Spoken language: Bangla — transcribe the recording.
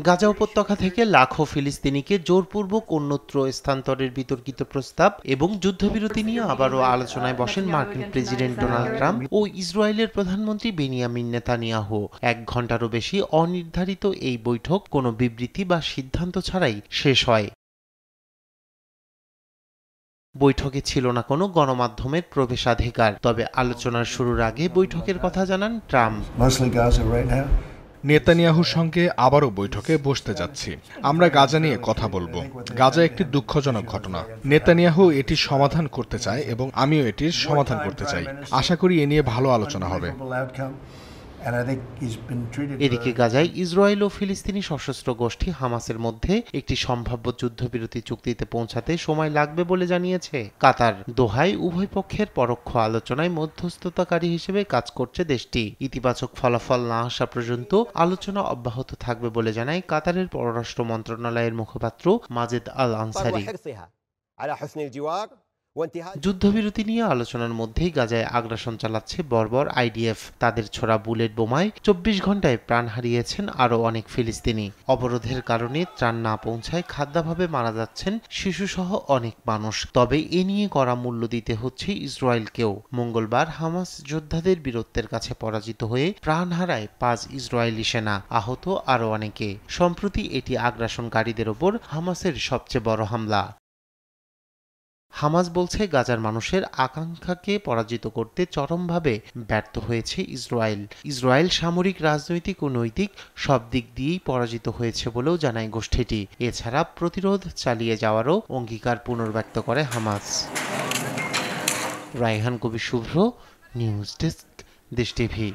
গাজা উপত্যকা থেকে লাখো ফিলিস্তিনিকে জোরপূর্বক অন্যত্র স্থানান্তরের বিতর্কিত প্রস্তাব এবং যুদ্ধবিরতি নিয়ে আবারও আলোচনায় বসেন মার্কিন প্রেসিডেন্ট ডোনাল্ড ট্রাম্প ও ইসরায়েলের প্রধানমন্ত্রী বেনিয়ামিন নেতানিয়াহু। 1 ঘন্টারও বেশি অনির্ধারিত এই বৈঠক কোনো বিবৃতি বা সিদ্ধান্ত ছাড়াই শেষ হয়। বৈঠকে ছিল না কোনো গণমাধ্যমের প্রবেশাধিকার, তবে আলোচনার শুরুর আগে বৈঠকের কথা জানান ট্রাম্প। নেতানিয়াহুর সঙ্গে আবারও বৈঠকে বসতে যাচ্ছি। আমরা গাজা নিয়ে কথা বলবো। গাজা একটি দুঃখজনক ঘটনা। নেতানিয়াহু এটির সমাধান করতে চায় এবং আমিও এটির সমাধান করতে চাই। আশা করি এ নিয়ে ভালো আলোচনা হবে। এদিকে গাজায় ইসরায়েল ও ফিলিস্তিনি সশস্ত্র গোষ্ঠী হামাসের মধ্যে একটি সম্ভাব্য যুদ্ধবিরতি চুক্তিতে পৌঁছাতে সময় লাগবে বলে জানিয়েছে কাতার। দোহায় উভয় পক্ষের পরোক্ষ আলোচনায় মধ্যস্থতাকারী হিসেবে কাজ করছে দেশটি। ইতিবাচক ফলাফল না আসা পর্যন্ত আলোচনা অব্যাহত থাকবে বলে জানায় কাতারের পররাষ্ট্র মন্ত্রণালয়ের মুখপাত্র মাজেদ আল আনসারি। যুদ্ধবিরতি নিয়ে আলোচনার মধ্যেই গাজায় আগ্রাসন চালাচ্ছে বর্বর আইডিএফ। তাদের ছোড়া বুলেট বোমায় 24 ঘন্টায় প্রাণ হারিয়েছেন আরও অনেক ফিলিস্তিনি। অবরোধের কারণে ত্রাণ না পৌঁছায় খাদ্যাভাবে মারা যাচ্ছেন শিশুসহ অনেক মানুষ। তবে এ নিয়ে কড়া মূল্য দিতে হচ্ছে ইসরায়েলকেও। মঙ্গলবার হামাস যোদ্ধাদের বীরত্বের কাছে পরাজিত হয়ে প্রাণ হারায় 5 ইসরায়েলি সেনা, আহত আরও অনেকে। সম্প্রতি এটি আগ্রাসনকারীদের ওপর হামাসের সবচেয়ে বড় হামলা। হামাস বলছে গাজার মানুষের আকাঙ্ক্ষাকে পরাজিত করতে চরমভাবে ব্যর্থ হয়েছে ইসরায়েল। ইসরায়েল সামরিক, রাজনৈতিক ও নৈতিক সব দিক দিয়েই পরাজিত হয়েছে বলেও জানায় গোষ্ঠীটি। এছাড়া প্রতিরোধ চালিয়ে যাওয়ারও অঙ্গীকার পুনর্ব্যক্ত করে হামাস। রায়হান কবির শুভ্র, নিউজ ডেস্ক, দেশ টিভি।